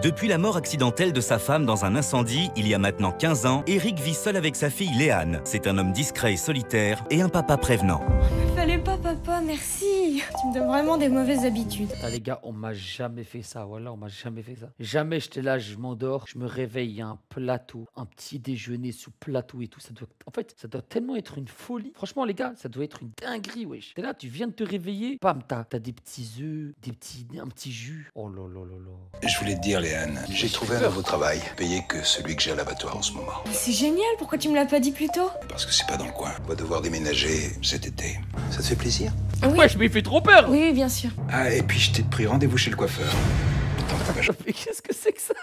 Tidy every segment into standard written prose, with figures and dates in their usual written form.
Depuis la mort accidentelle de sa femme dans un incendie, il y a maintenant 15 ans, Eric vit seul avec sa fille Léane. C'est un homme discret et solitaire et un papa prévenant. Fallait pas, papa, merci. Tu me donnes vraiment des mauvaises habitudes. Ah les gars, on m'a jamais fait ça, voilà, on m'a jamais fait ça. Jamais j'étais là, je m'endors, je me réveille, il y a un plateau, un petit déjeuner sous plateau et tout. En fait, ça doit tellement être une folie. Franchement les gars, ça doit être une dinguerie, wesh. T'es là, tu viens de te réveiller, bam, t'as des petits œufs, un petit jus. Oh là là là là. Je voulais te dire, Léane, j'ai trouvé un nouveau travail, payé que celui que j'ai à l'abattoir en ce moment. C'est génial, pourquoi tu me l'as pas dit plus tôt? Parce que c'est pas dans le coin. On va devoir déménager cet été. Ça te fait plaisir? Oui. Wesh, mais il fait trop peur. Oui, bien sûr. Ah, et puis je t'ai pris rendez-vous chez le coiffeur. Mais qu'est-ce que c'est que ça?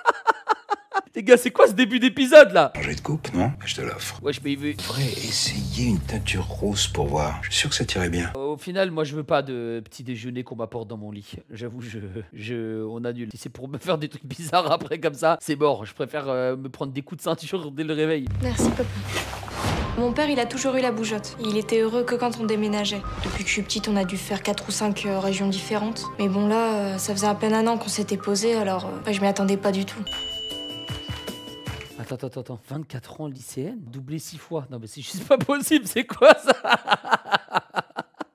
Les gars, c'est quoi ce début d'épisode là? Changer de coupe, non? Je te l'offre. Wesh, mais il veut... Je pourrais essayer une teinture rose pour voir. Je suis sûr que ça t'irait bien. Au final, moi je veux pas de petit déjeuner qu'on m'apporte dans mon lit. J'avoue, on annule. Si c'est pour me faire des trucs bizarres après comme ça, c'est mort. Je préfère me prendre des coups de ceinture dès le réveil. Merci, papa. Mon père, il a toujours eu la bougeotte. Il était heureux que quand on déménageait. Depuis que je suis petite, on a dû faire 4 ou 5 régions différentes. Mais bon, là, ça faisait à peine un an qu'on s'était posé, alors je m'y attendais pas du tout. Attends. 24 ans lycéenne? Doublé 6 fois. Non mais c'est juste pas possible, c'est quoi ça?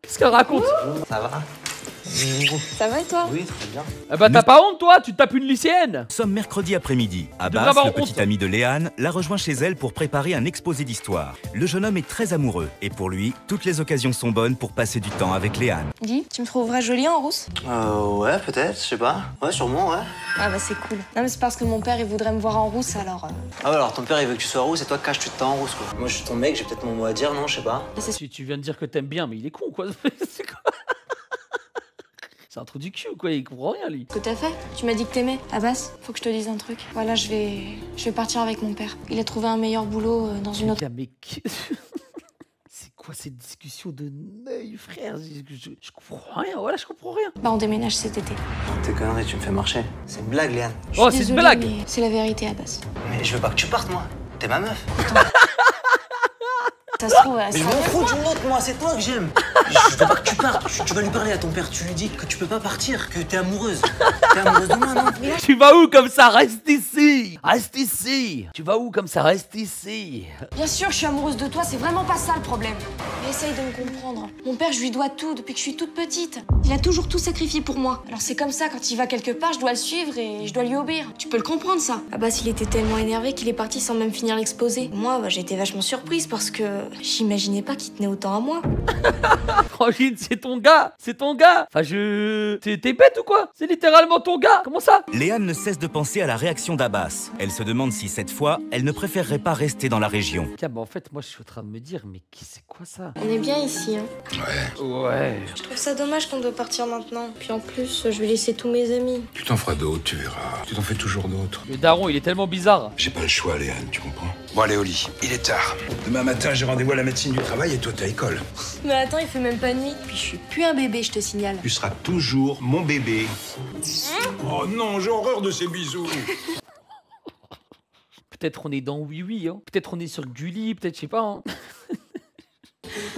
Qu'est-ce qu'elle raconte? Ça va? Ça va et toi? Oui, très bien. Ah bah t'as pas honte toi? Tu tapes une lycéenne? Nous sommes mercredi après-midi. devrais Abbas, avoir le honte. petit ami de Léane, la rejoint chez elle pour préparer un exposé d'histoire. Le jeune homme est très amoureux et pour lui, toutes les occasions sont bonnes pour passer du temps avec Léane. Dis, tu me trouverais jolie en rousse? Ouais, peut-être, je sais pas. Ouais, sûrement, ouais. Ah bah c'est cool. Non mais c'est parce que mon père, il voudrait me voir en rousse, alors... Ah ouais, alors ton père il veut que tu sois rousse et toi cache tu te temps en rousse quoi. Moi je suis ton mec, j'ai peut-être mon mot à dire, non, je sais pas. Tu viens de dire que t'aimes bien, mais il est con quoi. C'est quoi? C'est un trou du cul quoi, il comprend rien lui. Que t'as fait? Tu m'as dit que t'aimais. Abbas, faut que je te dise un truc. Voilà, je vais partir avec mon père. Il a trouvé un meilleur boulot dans une autre... Mais c'est quoi cette discussion de neuil, frère? Je comprends rien, voilà, je comprends rien. Bah on déménage cet été. Tes conneries, tu me fais marcher. C'est une blague, Léane. Oh, c'est une blague! Mais c'est la vérité, Abbas. Mais je veux pas que tu partes, moi. T'es ma meuf. Ça se trouve, elle Mais je sera m'en avec fous moi. d'une autre, moi, c'est toi que j'aime. Je veux pas que tu partes. Tu vas lui parler à ton père, tu lui dis que tu peux pas partir, que t'es amoureuse. T'es amoureuse de moi, non? Tu vas où comme ça? Reste ici! Reste ici! Tu vas où comme ça? Reste ici! Bien sûr, je suis amoureuse de toi, c'est vraiment pas ça le problème. Mais essaye de me comprendre. Mon père, je lui dois tout depuis que je suis toute petite. Il a toujours tout sacrifié pour moi. Alors c'est comme ça, quand il va quelque part, je dois le suivre et je dois lui obéir. Tu peux le comprendre, ça. Abbas, il était tellement énervé qu'il est parti sans même finir l'exposé. Moi, j'ai été vachement surprise parce que j'imaginais pas qu'il tenait autant à moi. Frangine, c'est ton gars! C'est ton gars! Enfin, T'es bête ou quoi? C'est littéralement ton gars! Comment ça? Léane ne cesse de penser à la réaction d'Abbas. Elle se demande si cette fois, elle ne préférerait pas rester dans la région. Tiens, bah en fait, moi je suis en train de me dire, mais c'est quoi ça? On est bien ici, hein. Ouais. Je trouve ça dommage qu'on doit partir maintenant. Puis en plus, je vais laisser tous mes amis. Tu t'en feras d'autres, tu verras. Tu t'en fais toujours d'autres. Le daron, il est tellement bizarre. J'ai pas le choix, Léane, tu comprends? Bon, allez au lit. Il est tard. Demain matin, j'ai rendez-vous à la médecine du travail et toi, t'es à l'école. Mais attends, il fait même pas nuit. Puis je suis plus un bébé, je te signale. Tu seras toujours mon bébé. Oh non, j'ai horreur de ces bisous. Peut-être on est dans Oui Oui, hein. Peut-être on est sur Gulli, peut-être, je sais pas, hein.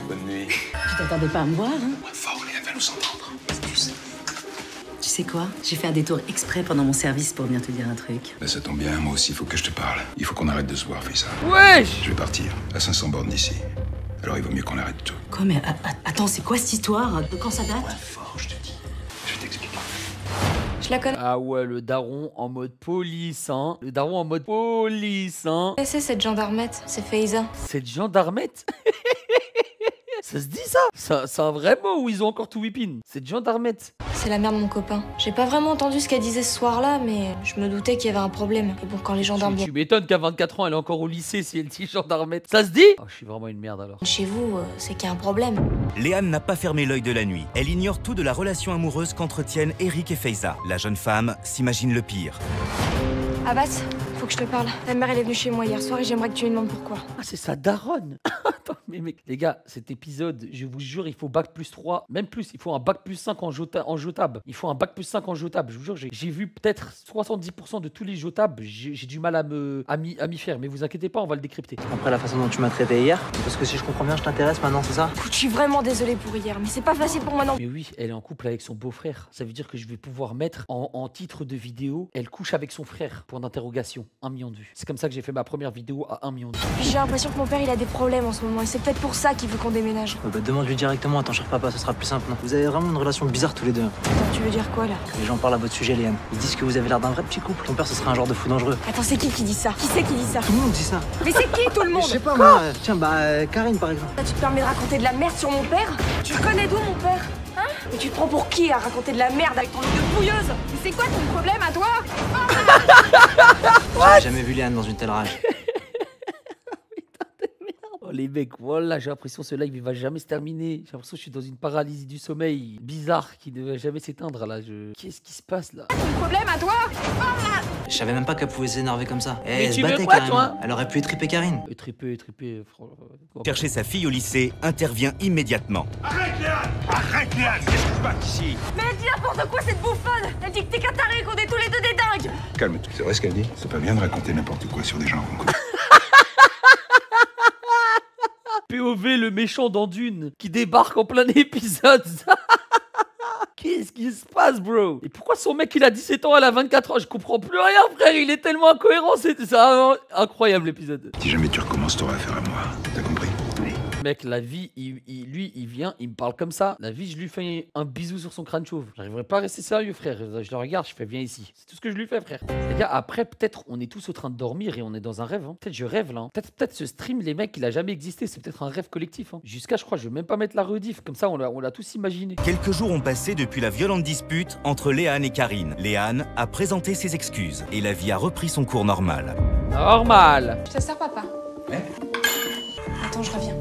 Bonne nuit. Tu t'attendais pas à me voir, hein? Moins fort, Léane va nous entendre. Excuse. Tu sais quoi? J'ai fait un détour exprès pendant mon service pour venir te dire un truc. Là, ça tombe bien, moi aussi, il faut que je te parle. Il faut qu'on arrête de se voir, fais ça. Wesh! Je vais partir, à 500 bornes d'ici. Alors il vaut mieux qu'on arrête tout. Quoi, mais attends, c'est quoi cette histoire? De quand ça date? Moins fort, je te dis. Je t'explique. Je la connais. Ah ouais, le daron en mode police, hein. Le daron en mode police, hein. C'est cette gendarmette, c'est Faiza. Cette gendarmette? Ça se dit ça? C'est un vrai mot ou ils ont encore tout whippin? Cette gendarmette. C'est la mère de mon copain. J'ai pas vraiment entendu ce qu'elle disait ce soir-là, mais je me doutais qu'il y avait un problème. Et bon, quand les gendarmes Tu viennent m'étonnes qu'à 24 ans, elle est encore au lycée si elle dit gendarmette. Ça se dit? Oh, je suis vraiment une merde alors. chez vous, c'est qu'il y a un problème. Léane n'a pas fermé l'œil de la nuit. Elle ignore tout de la relation amoureuse qu'entretiennent Eric et Faiza. La jeune femme s'imagine le pire. Abbas, faut que je te parle. Ta mère, elle est venue chez moi hier soir et j'aimerais que tu lui demandes pourquoi. Ah, c'est sa daronne. Attends, mais mec, les gars, cet épisode, je vous jure, il faut bac plus 3, même plus, il faut un bac plus 5 en jotable. Il faut un bac plus 5 en jotable. Je vous jure, j'ai vu peut-être 70% de tous les jotables. J'ai du mal à m'y faire, mais vous inquiétez pas, on va le décrypter. Après la façon dont tu m'as traité hier, parce que si je comprends bien, je t'intéresse maintenant, c'est ça? Écoute, je suis vraiment désolée pour hier, mais c'est pas facile pour moi non. Mais oui, elle est en couple avec son beau-frère. Ça veut dire que je vais pouvoir mettre en titre de vidéo, elle couche avec son frère, point d'interrogation, 1 million de vues. C'est comme ça que j'ai fait ma première vidéo à 1 million de vues. Puis j'ai l'impression que mon père, il a des problèmes en ce moment et c'est peut-être pour ça qu'il veut qu'on déménage. Bah, demande-lui directement à ton cher papa, ce sera plus simple, non? Vous avez vraiment une relation bizarre tous les deux. Attends, tu veux dire quoi là? Les gens parlent à votre sujet, Léane. Ils disent que vous avez l'air d'un vrai petit couple. Ton père, ce serait un genre de fou dangereux. Attends, c'est qui dit ça? Qui c'est qui dit ça? Tout le monde dit ça. Mais c'est qui tout le monde? Je sais pas, moi. Tiens, Karine, par exemple. Là, tu te permets de raconter de la merde sur mon père? Tu le connais d'où mon père? Hein? Et tu te prends pour qui à raconter de la merde avec ton look de bouilleuse? Mais c'est quoi ton problème à toi? J'avais jamais vu Léane dans une telle rage. Oh les mecs, voilà, j'ai l'impression que ce live il va jamais se terminer. J'ai l'impression que je suis dans une paralysie du sommeil bizarre qui ne va jamais s'éteindre là. Qu'est-ce qui se passe là? Ton problème à toi? Je savais même pas qu'elle pouvait s'énerver comme ça. Mais Elle tu se veux battait quoi, carrément. toi? Elle aurait pu étriper Karine. Triper. Chercher sa fille au lycée intervient immédiatement. Arrête, Léane! Qu'est-ce qui se passe ici? Mais elle dit n'importe quoi cette bouffonne! Elle dit que t'es qu'un taré, qu'on est tous les deux des dingues! Calme-toi, c'est vrai ce qu'elle dit? C'est pas bien de raconter n'importe quoi sur des gens qu'on connaît. POV le méchant dans Dune qui débarque en plein épisode. Qu'est-ce qui se passe, bro? Et pourquoi son mec il a 17 ans, elle a 24 ans? Je comprends plus rien, frère. Il est tellement incohérent. C'est vraiment incroyable l'épisode. Si jamais tu recommences, t'auras affaire à moi. T'as compris? Oui. Mec, la vie, lui, il vient, il me parle comme ça. La vie, je lui fais un bisou sur son crâne chauve. J'arriverai pas à rester sérieux, frère. Je le regarde, je fais viens ici. C'est tout ce que je lui fais, frère. Les gars, après, peut-être on est tous en train de dormir et on est dans un rêve. Hein. Peut-être je rêve là. Hein. Peut-être ce stream, les mecs, il a jamais existé. C'est peut-être un rêve collectif. Hein. Jusqu'à, je crois, je vais même pas mettre la rediff. Comme ça, on l'a tous imaginé. Quelques jours ont passé depuis la violente dispute entre Léane et Karine. Léane a présenté ses excuses et la vie a repris son cours normal. Normal. Je te sers, papa. Ouais. Attends, je reviens.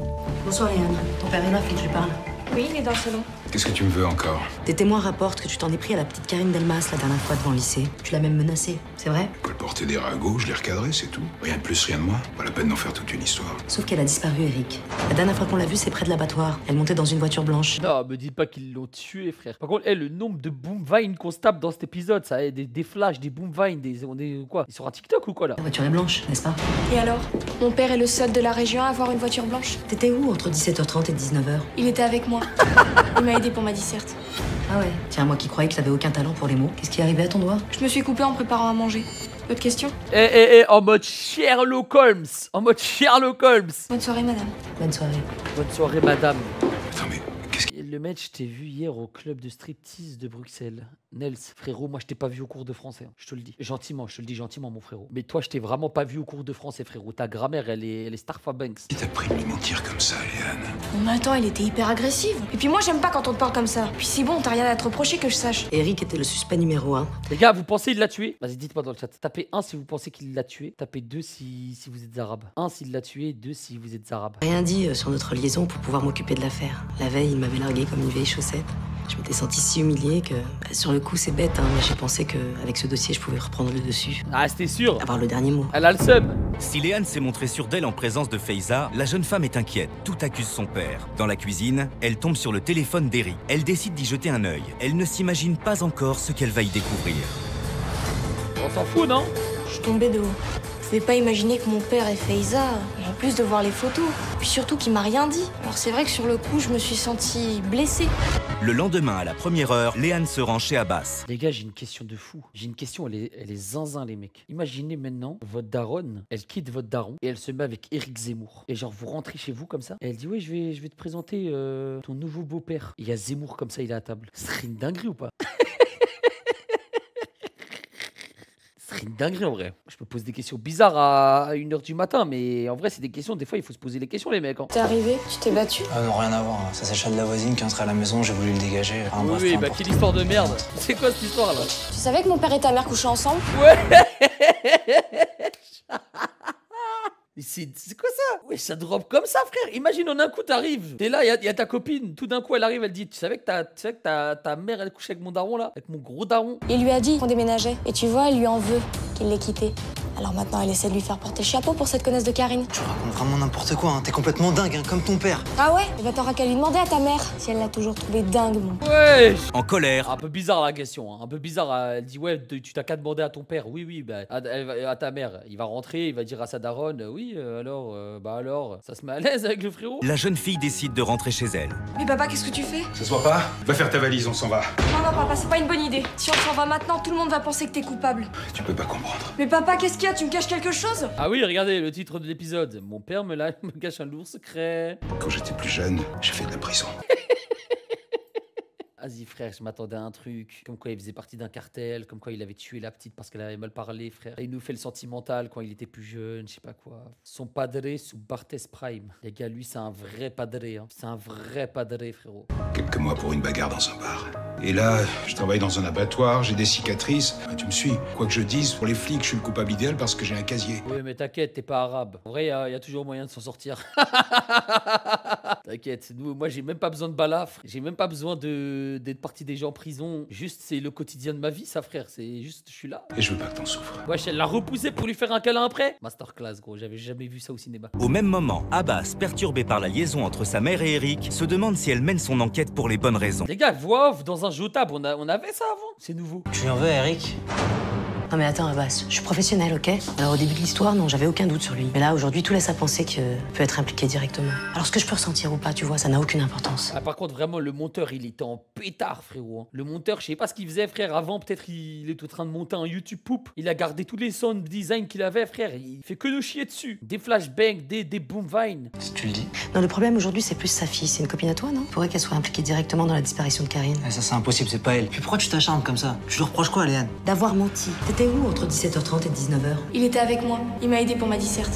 Bonsoir Léane. Ton père est là, faut que je lui parle. Oui, il est dans le salon. Qu'est-ce que tu me veux encore? Des témoins rapportent que tu t'en es pris à la petite Karine Delmas la dernière fois devant le lycée. Tu l'as même menacée, c'est vrai? Elle portait des ragots, je l'ai recadré, c'est tout. Rien de plus, rien de moins. Pas la peine d'en faire toute une histoire. Sauf qu'elle a disparu, Eric. La dernière fois qu'on l'a vue, c'est près de l'abattoir. Elle montait dans une voiture blanche. Non, me dites pas qu'ils l'ont tué, frère. Par contre, le nombre de boom vines qu'on se tape dans cet épisode, ça des flashs, des boom vines, on est quoi? Ils sont à TikTok ou quoi là? La voiture est blanche, n'est-ce pas? Et alors? Mon père est le seul de la région à avoir une voiture blanche. T'étais où entre 17h30 et 19h? Il était avec moi. Il m'a aidé pour ma disserte. Ah ouais. Tiens, moi qui croyais que t'avais aucun talent pour les mots. Qu'est-ce qui est arrivé à ton doigt? Je me suis coupée en préparant à manger. Autre question? En mode Sherlock Holmes. En mode Sherlock Holmes. Bonne soirée, madame. Bonne soirée. Bonne soirée, madame. Attends, mais qu'est-ce qui... Le mec, je t'ai vu hier au club de striptease de Bruxelles. Nels, frérot, moi je t'ai pas vu au cours de français, hein, je te le dis. Gentiment, je te le dis gentiment, mon frérot. Mais toi, je t'ai vraiment pas vu au cours de français, frérot. Ta grammaire, elle est Starfabanks. Qui t'a pris de lui mentir comme ça, Léane? Mais attends, il était hyper agressif. Et puis moi, j'aime pas quand on te parle comme ça. Puis c'est bon, t'as rien à te reprocher que je sache. Eric était le suspect numéro 1. Les gars, vous pensez qu'il l'a tué? Vas-y, dites-moi dans le chat. Tapez 1 si vous pensez qu'il l'a tué. Tapez 2 si vous êtes arabe. 1 s'il l'a tué, 2 si vous êtes arabe. Rien dit sur notre liaison pour pouvoir m'occuper de l'affaire. La veille, il m'avait largué comme une vieille chaussette. Je m'étais sentie si humiliée que... sur le coup, c'est bête, hein, mais j'ai pensé qu'avec ce dossier, je pouvais reprendre le dessus. Ah, c'était sûr. Avoir le dernier mot. Elle a le seum. Si Léane s'est montrée sûre d'elle en présence de Faiza, la jeune femme est inquiète. Tout accuse son père. Dans la cuisine, elle tombe sur le téléphone d'Eric. Elle décide d'y jeter un œil. Elle ne s'imagine pas encore ce qu'elle va y découvrir. On s'en fout, non? Je suis tombée de haut. Je pouvais pas imaginer que mon père ait fait Isa, et en plus de voir les photos. Puis surtout qu'il m'a rien dit. Alors c'est vrai que sur le coup, je me suis sentie blessée. Le lendemain, à la première heure, Léane se rend chez Abbas. Les gars, j'ai une question de fou. J'ai une question, elle est zinzin, les mecs. Imaginez maintenant, votre daronne, elle quitte votre daron et elle se met avec Éric Zemmour. Et genre, vous rentrez chez vous comme ça. Et elle dit, oui, je vais te présenter ton nouveau beau-père. Il y a Zemmour comme ça, il est à table. Ce serait une dinguerie ou pas? C'est une dinguerie en vrai. Je me pose des questions bizarres à 1h du matin, mais en vrai, c'est des questions. Des fois, il faut se poser les questions, les mecs. Hein. T'es arrivé, tu t'es battu. Ah non, rien à voir. Ça, c'est le chat de la voisine qui entrait à la maison, j'ai voulu le dégager. Enfin, bref, Oui, peu bah importe. quelle histoire de merde. C'est quoi cette histoire là? Tu savais que mon père et ta mère couchaient ensemble? C'est quoi ça? Ouais, ça drop comme ça, frère. Imagine, en un coup, t'arrives. T'es là, il y a ta copine. Tout d'un coup, elle arrive, elle dit, tu savais que ta mère, elle couchait avec mon daron là? Avec mon gros daron? Il lui a dit qu'on déménageait. Et tu vois, elle lui en veut qu'il l'ait quitté. Alors maintenant, elle essaie de lui faire porter le chapeau pour cette connasse de Karine. Tu racontes vraiment n'importe quoi, hein. T'es complètement dingue, hein, comme ton père. Ah ouais? Eh ben t'auras qu'à lui demander à ta mère, si elle l'a toujours trouvé dingue, mon. Ouais. En colère, Un peu bizarre la question, hein. Un peu bizarre. Elle dit ouais, tu t'as qu'à demander à ton père. Oui, oui, bah à ta mère. Il va rentrer, il va dire à sa daronne, oui, alors, ça se met à l'aise avec le frérot. la jeune fille décide de rentrer chez elle. Mais papa, qu'est-ce que tu fais? Ça se voit pas? Va faire ta valise, on s'en va. Non, non, papa, c'est pas une bonne idée. Si on s'en va maintenant, tout le monde va penser que t'es coupable. Tu peux pas comprendre. Mais papa, qu'est-ce qu'il y a? Tu me caches quelque chose? Ah oui, regardez le titre de l'épisode. Mon père me cache un lourd secret. Quand j'étais plus jeune, j'ai fait de la prison. Vas-y frère, je m'attendais à un truc. Comme quoi il faisait partie d'un cartel, comme quoi il avait tué la petite parce qu'elle avait mal parlé, frère. Et il nous fait le sentimental quand il était plus jeune, je sais pas quoi. Son padré sous Barthez Prime. Les gars, lui c'est un vrai padré, hein. C'est un vrai padré, frérot. Quelques mois pour une bagarre dans un bar. Et là, je travaille dans un abattoir, j'ai des cicatrices. Ah, tu me suis. Quoi que je dise, pour les flics, je suis le coupable idéal parce que j'ai un casier. Oui, mais t'inquiète, t'es pas arabe. En vrai, y a toujours moyen de s'en sortir. T'inquiète, moi j'ai même pas besoin de balafre. J'ai même pas besoin d'être parti déjà en prison. Juste, c'est le quotidien de ma vie, ça, frère. C'est juste, je suis là. Et je veux pas que t'en souffres. Wesh, elle l'a repoussé pour lui faire un câlin après. Masterclass, gros, j'avais jamais vu ça au cinéma. Au même moment, Abbas, perturbé par la liaison entre sa mère et Eric, se demande si elle mène son enquête pour les bonnes raisons. Les gars, voix off dans un jeu-table, on avait ça avant. C'est nouveau. Tu lui en veux, Eric? Non mais attends, Abbas, je suis professionnelle, ok? Alors au début de l'histoire, non, j'avais aucun doute sur lui. Mais là, aujourd'hui, tout laisse à penser qu'il peut être impliqué directement. Alors ce que je peux ressentir ou pas, tu vois, ça n'a aucune importance. Ah, par contre, vraiment, le monteur, il était en pétard, frérot. Le monteur, je sais pas ce qu'il faisait, frère. Avant, peut-être, il est en train de monter un YouTube poupe. Il a gardé tous les sound design qu'il avait, frère. Il fait que nous chier dessus. Des flashbangs, des boom vines. Si tu le dis. Non, le problème aujourd'hui, c'est plus sa fille. C'est une copine à toi, non? Faudrait qu'elle soit impliquée directement dans la disparition de Karine. Ah, ça, c'est impossible, c'est pas elle. Puis pourquoi tu t'acharnes comme ça? Tu lui reproches quoi, Léane? D'avoir menti. T'étais où entre 17h30 et 19h? Il était avec moi. Il m'a aidé pour ma disserte.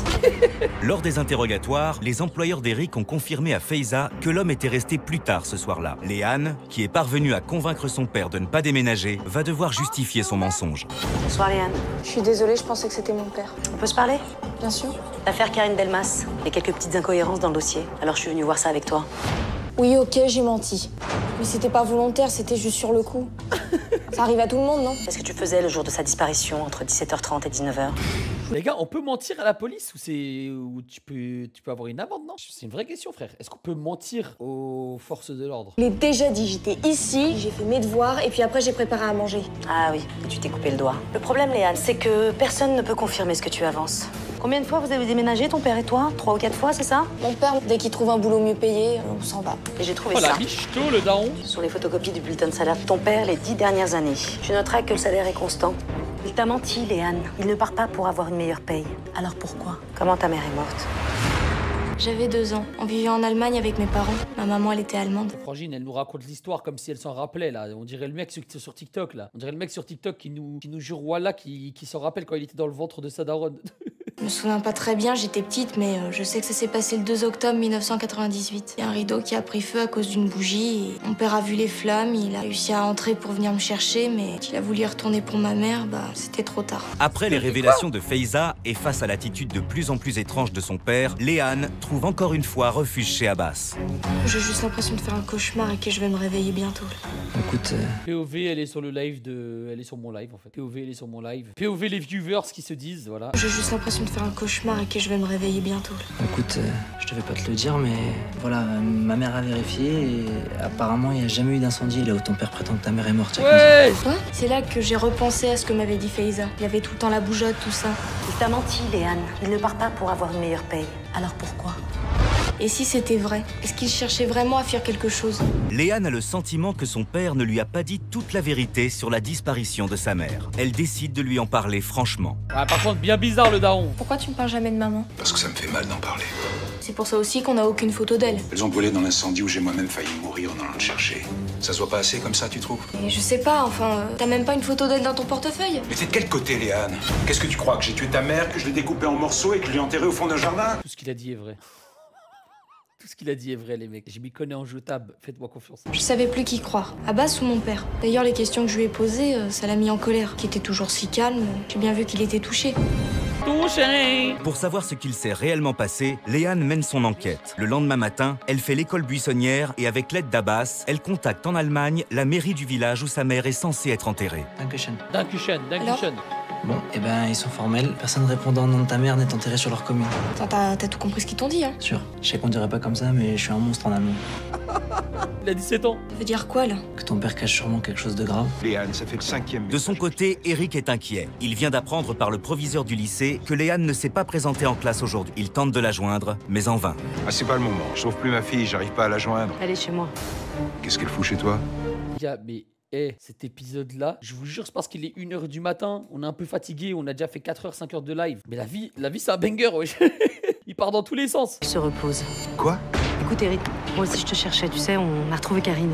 Lors des interrogatoires, les employeurs d'Eric ont confirmé à Faiza que l'homme était resté plus tard ce soir-là. Léane, qui est parvenue à convaincre son père de ne pas déménager, va devoir justifier son mensonge. Bonsoir, Léane. Je suis désolée, je pensais que c'était mon père. On peut se parler? Bien sûr. L'affaire Karine Delmas. Il y a quelques petites incohérences dans le dossier. Alors je suis venue voir ça avec toi. Oui, ok, j'ai menti. Mais c'était pas volontaire, c'était juste sur le coup. Ça arrive à tout le monde, non? Qu'est-ce que tu faisais le jour de sa disparition entre 17h30 et 19h? Les gars, on peut mentir à la police ou tu peux avoir une amende, non? C'est une vraie question, frère. Est-ce qu'on peut mentir aux forces de l'ordre? Je l'ai déjà dit, j'étais ici, j'ai fait mes devoirs et puis après j'ai préparé à manger. Ah oui, et tu t'es coupé le doigt. Le problème, Léane, c'est que personne ne peut confirmer ce que tu avances. Combien de fois vous avez déménagé, ton père et toi? 3 ou 4 fois, c'est ça? Mon père, dès qu'il trouve un boulot mieux payé, on s'en va. Et j'ai trouvé Oh la ça. michto, le daron. Sur les photocopies du bulletin de salaire de ton père les 10 dernières années. Je noterai que le salaire est constant. Il t'a menti, Léane. Il ne part pas pour avoir une meilleure paye. Alors pourquoi? Comment ta mère est morte? J'avais 2 ans. On vivait en Allemagne avec mes parents. Ma maman, elle était allemande. Frangine, elle nous raconte l'histoire comme si elle s'en rappelait, là. On dirait le mec sur TikTok, là. On dirait le mec sur TikTok qui nous jure voilà, qui s'en rappelle quand il était dans le ventre de sa daronne. Je me souviens pas très bien, j'étais petite, mais je sais que ça s'est passé le 2 octobre 1998. Il y a un rideau qui a pris feu à cause d'une bougie. Et mon père a vu les flammes, il a réussi à entrer pour venir me chercher, mais il a voulu y retourner pour ma mère, bah c'était trop tard. Après les révélations de Faiza et face à l'attitude de plus en plus étrange de son père, Léane trouve encore une fois refuge chez Abbas. J'ai juste l'impression de faire un cauchemar et que je vais me réveiller bientôt. Écoute, POV, elle est sur le live de... Elle est sur mon live, en fait. POV, elle est sur mon live. POV, les viewers qui se disent, voilà. J'ai juste l'impression de faire un cauchemar et que je vais me réveiller bientôt. écoute, je devais pas te le dire, mais voilà, ma mère a vérifié et apparemment il n'y a jamais eu d'incendie là où ton père prétend que ta mère est morte. Ouais. Quoi? C'est là que j'ai repensé à ce que m'avait dit Faiza. Il y avait tout le temps la bougeotte, tout ça. Il t'a menti, Léane. Il ne part pas pour avoir une meilleure paye. Alors pourquoi? Et si c'était vrai? Est-ce qu'il cherchait vraiment à faire quelque chose? Léane a le sentiment que son père ne lui a pas dit toute la vérité sur la disparition de sa mère. Elle décide de lui en parler franchement. Ah, par contre, bien bizarre, le daron. Pourquoi tu me parles jamais de maman? Parce que ça me fait mal d'en parler. C'est pour ça aussi qu'on n'a aucune photo d'elle. Elles ont brûlé dans l'incendie où j'ai moi-même failli mourir en allant le chercher. Ça se voit pas assez comme ça, tu trouves? Et je sais pas, enfin, t'as même pas une photo d'elle dans ton portefeuille? Mais t'es de quel côté, Léane? Qu'est-ce que tu crois? Que j'ai tué ta mère, que je l'ai découpée en morceaux et que je l'ai enterrée au fond d'un jardin? Tout ce qu'il a dit est vrai. Tout ce qu'il a dit est vrai, les mecs. Je m'y connais en jeu-table. Faites-moi confiance. Je savais plus qui croire, Abbas ou mon père. D'ailleurs, les questions que je lui ai posées, ça l'a mis en colère. Qui était toujours si calme, j'ai bien vu qu'il était touché. Touché. Pour savoir ce qu'il s'est réellement passé, Léane mène son enquête. Le lendemain matin, elle fait l'école buissonnière et avec l'aide d'Abbas, elle contacte en Allemagne la mairie du village où sa mère est censée être enterrée. Dankeschön. Dankeschön, Dankeschön. Bon, eh ben, ils sont formels. Personne répondant au nom de ta mère n'est enterré sur leur commune. Attends, t'as tout compris ce qu'ils t'ont dit, hein? Sûr, je sais qu'on dirait pas comme ça, mais je suis un monstre en allemand. Il a 17 ans. Ça veut dire quoi, là? Que ton père cache sûrement quelque chose de grave. Léane, ça fait le 5e. De son côté, Eric est inquiet. Il vient d'apprendre par le proviseur du lycée que Léane ne s'est pas présentée en classe aujourd'hui. Il tente de la joindre, mais en vain. Ah, c'est pas le moment. Je trouve plus ma fille, j'arrive pas à la joindre. Allez chez moi. Qu'est-ce qu'elle fout chez toi? Gars, mais cet épisode-là, je vous jure, c'est parce qu'il est 1h du matin. On est un peu fatigué. On a déjà fait 4h, 5h de live. Mais la vie c'est un banger, wesh. Il part dans tous les sens. Il se repose. Quoi? Écoute Eric, moi aussi je te cherchais, tu sais, on a retrouvé Karine.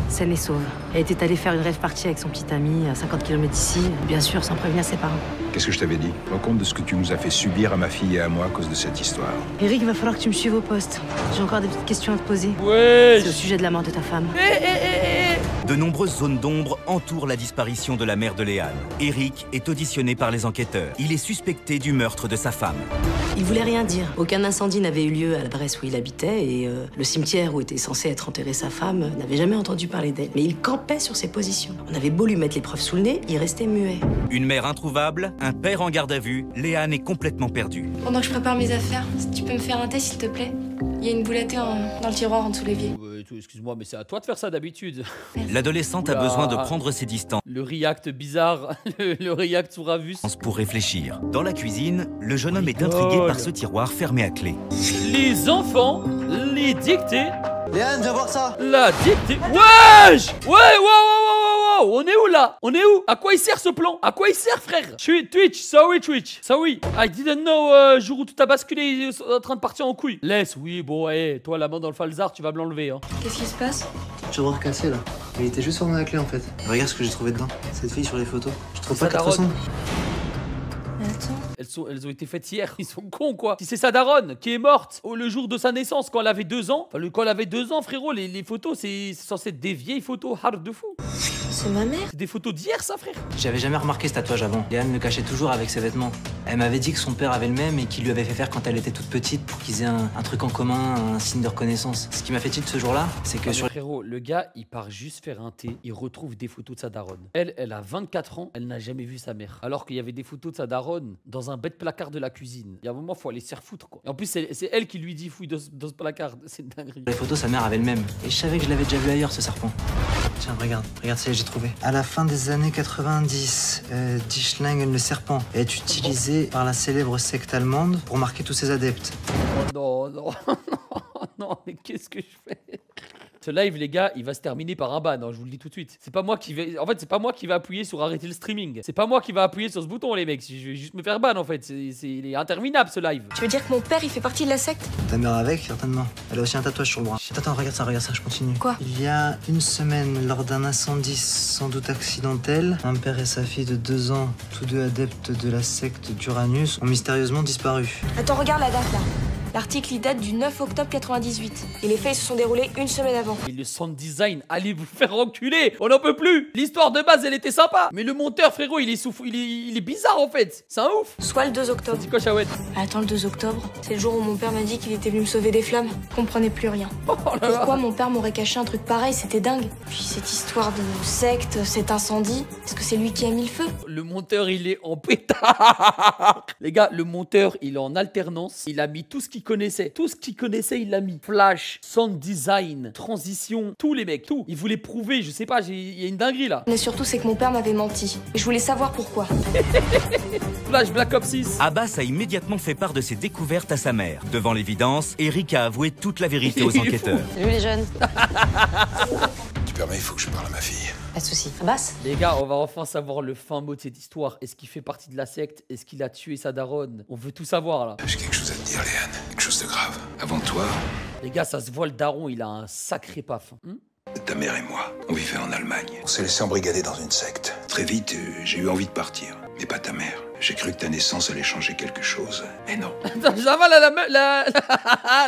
Saine et sauve. Elle était allée faire une rêve partie avec son petit ami à 50 km d'ici, bien sûr sans prévenir ses parents. Qu'est-ce que je t'avais dit? Rends compte de ce que tu nous as fait subir à ma fille et à moi à cause de cette histoire. Eric, il va falloir que tu me suives au poste. J'ai encore des petites questions à te poser. Wesh. C'est au sujet de la mort de ta femme. De nombreuses zones d'ombre entourent la disparition de la mère de Léane. Eric est auditionné par les enquêteurs. Il est suspecté du meurtre de sa femme. Il voulait rien dire. Aucun incendie n'avait eu lieu à l'adresse où il habitait et le cimetière où était censé être enterrée sa femme n'avait jamais entendu parler d'elle. Mais il campait sur ses positions. On avait beau lui mettre les preuves sous le nez, il restait muet. Une mère introuvable, un père en garde à vue, Léane est complètement perdue. Pendant que je prépare mes affaires, si tu peux me faire un thé, s'il te plaît? Il y a une boulette dans le tiroir en dessous l'évier. Excuse-moi, mais c'est à toi de faire ça d'habitude. L'adolescente a Oula. besoin de prendre ses distances Le react bizarre, le react sous Ravus. pour réfléchir. Dans la cuisine, le jeune homme est Rigole. intrigué par ce tiroir fermé à clé. Les enfants, les dictées, Léane, viens voir ça. la dictée. Wesh! Ouais, wow, on est où là? On est où? À quoi il sert ce plan? À quoi il sert, frère? Twitch, sorry. I didn't know, jour où tout a basculé, il est en train de partir en couille. Laisse, oui, bon, toi, la main dans le falzar, tu vas me l'enlever, hein. Qu'est-ce qui se passe? Tiroir cassé là. Il était juste formé à la clé en fait. Regarde ce que j'ai trouvé dedans. Cette fille sur les photos. Je trouve C'est pas sa qu'elle daronne. ressemble. Mais attends. Elles ont été faites hier. Ils sont cons, quoi. Si c'est sa daronne qui est morte le jour de sa naissance, quand elle avait 2 ans. Enfin, quand elle avait 2 ans, frérot, les photos, c'est censé être des vieilles photos hard de fou. C'est ma mère? C'est des photos d'hier, ça, frère. J'avais jamais remarqué ce tatouage avant. Léane le cachait toujours avec ses vêtements. Elle m'avait dit que son père avait le même et qu'il lui avait fait faire quand elle était toute petite pour qu'ils aient un truc en commun, un signe de reconnaissance. Ce qui m'a fait tilt ce jour-là, c'est que Ah, sur mais frérot, le gars, il part juste faire un thé, il retrouve des photos de sa daronne. Elle a 24 ans, elle n'a jamais vu sa mère. Alors qu'il y avait des photos de sa daronne dans un bête placard de la cuisine. Il y a un moment, faut aller se faire foutre, quoi. Et en plus, c'est elle qui lui dit fouille dans ce placard. C'est une dinguerie. les photos, sa mère avait le même. Et je savais que je l'avais déjà vu ailleurs, ce serpent. Tiens, regarde, ça j'ai trouvé. À la fin des années 90, Die Schlangen, le serpent, est utilisé par la célèbre secte allemande pour marquer tous ses adeptes. Oh non, non, mais qu'est-ce que je fais? Ce live, les gars, il va se terminer par un ban, hein, je vous le dis tout de suite. C'est pas moi qui vais. En fait, c'est pas moi qui va appuyer sur arrêter le streaming. C'est pas moi qui va appuyer sur ce bouton, les mecs. Je vais juste me faire ban, en fait. Il est interminable, ce live. Tu veux dire que mon père, il fait partie de la secte? Ta mère avec, certainement. Elle a aussi un tatouage sur le bras. Attends, regarde ça, je continue. Quoi? Il y a une semaine, lors d'un incendie sans doute accidentel, un père et sa fille de 2 ans, tous deux adeptes de la secte d'Uranus, ont mystérieusement disparu. Attends, regarde la date là. L'article, il date du 9 octobre 98. Et les faits se sont déroulés une semaine avant. Et le sound design, allez vous faire enculer. On n'en peut plus. L'histoire de base, elle était sympa. Mais le monteur, frérot, il est bizarre, en fait. C'est un ouf. Soit le 2 octobre. Dis quoi, Chahouette? Attends, le 2 octobre, c'est le jour où mon père m'a dit qu'il était venu me sauver des flammes. Je comprenais plus rien. Oh là là. Pourquoi mon père m'aurait caché un truc pareil? C'était dingue. Puis cette histoire de secte, cet incendie, est-ce que c'est lui qui a mis le feu? Le monteur, il est en pétard. Les gars, le monteur, il est en alternance. Il a mis tout ce qu'il connaissait. Tout ce qu'il connaissait, il l'a mis. Flash, sound design, transition, tous les mecs, tout. Il voulait prouver, je sais pas, il y a une dinguerie là. Mais surtout, c'est que mon père m'avait menti. Et je voulais savoir pourquoi. Flash, Black Ops 6. Abbas a immédiatement fait part de ses découvertes à sa mère. Devant l'évidence, Eric a avoué toute la vérité aux Il est fou. enquêteurs. Salut les jeunes. Tu permets, il faut que je parle à ma fille. Pas de soucis. Abbas? Les gars, on va enfin savoir le fin mot de cette histoire. Est-ce qu'il fait partie de la secte? Est-ce qu'il a tué sa daronne? On veut tout savoir là. J'ai quelque chose à te dire, Léane. Quelque chose de grave. Avant toi, Les gars, ça se voit, le daron, il a un sacré paf. ta mère et moi, on vivait en Allemagne. On s'est laissé embrigader dans une secte. Très vite, j'ai eu envie de partir. Mais pas ta mère. J'ai cru que ta naissance allait changer quelque chose. Mais non. Attends, ça va,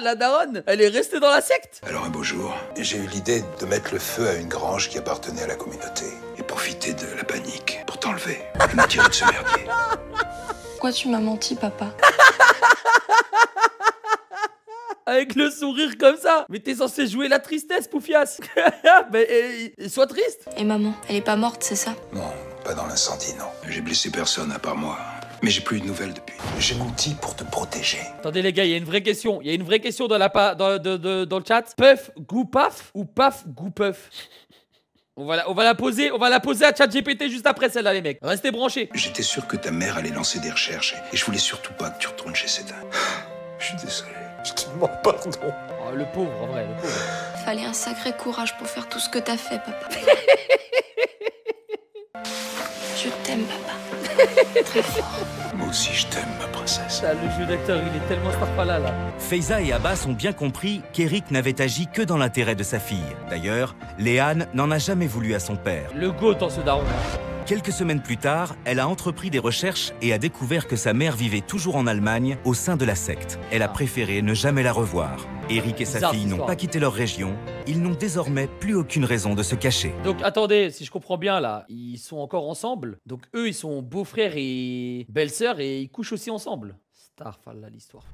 la daronne, elle est restée dans la secte. Alors un beau jour, j'ai eu l'idée de mettre le feu à une grange qui appartenait à la communauté. Et profiter de la panique pour t'enlever. Et me tirer de ce merdier. Pourquoi tu m'as menti, papa? Avec le sourire comme ça. Mais t'es censé jouer la tristesse, Poufias. Mais sois triste. Et maman, elle est pas morte, c'est ça? Non, Pas dans l'incendie, non. J'ai blessé personne à part moi. Mais j'ai plus eu de nouvelles depuis. J'ai menti pour te protéger. Attendez les gars, il y a une vraie question. Il y a une vraie question dans, dans le chat. Puff, goût paf ou paf, goût puff? On va la poser à ChatGPT juste après celle-là, les mecs. Restez branchés. J'étais sûr que ta mère allait lancer des recherches et je voulais surtout pas que tu retournes chez cet homme. Je suis désolé. Je te demande pardon. Oh, le pauvre, en vrai, le pauvre. Fallait un sacré courage pour faire tout ce que t'as fait, papa. Je t'aime, papa. Très fort. Moi aussi, je t'aime, ma princesse. Ça, le jeu d'acteur, il est tellement starfala là. Faiza et Abbas ont bien compris qu'Eric n'avait agi que dans l'intérêt de sa fille. D'ailleurs, Léane n'en a jamais voulu à son père. Le goat en ce daron. Hein. Quelques semaines plus tard, elle a entrepris des recherches et a découvert que sa mère vivait toujours en Allemagne, au sein de la secte. Elle a préféré ne jamais la revoir. Eric et sa Bizarre, fille cette n'ont histoire. pas quitté leur région. Ils n'ont désormais plus aucune raison de se cacher. Donc attendez, si je comprends bien là, ils sont encore ensemble. Donc eux, ils sont beaux-frères et belles-sœurs et ils couchent aussi ensemble. Starfall là l'histoire.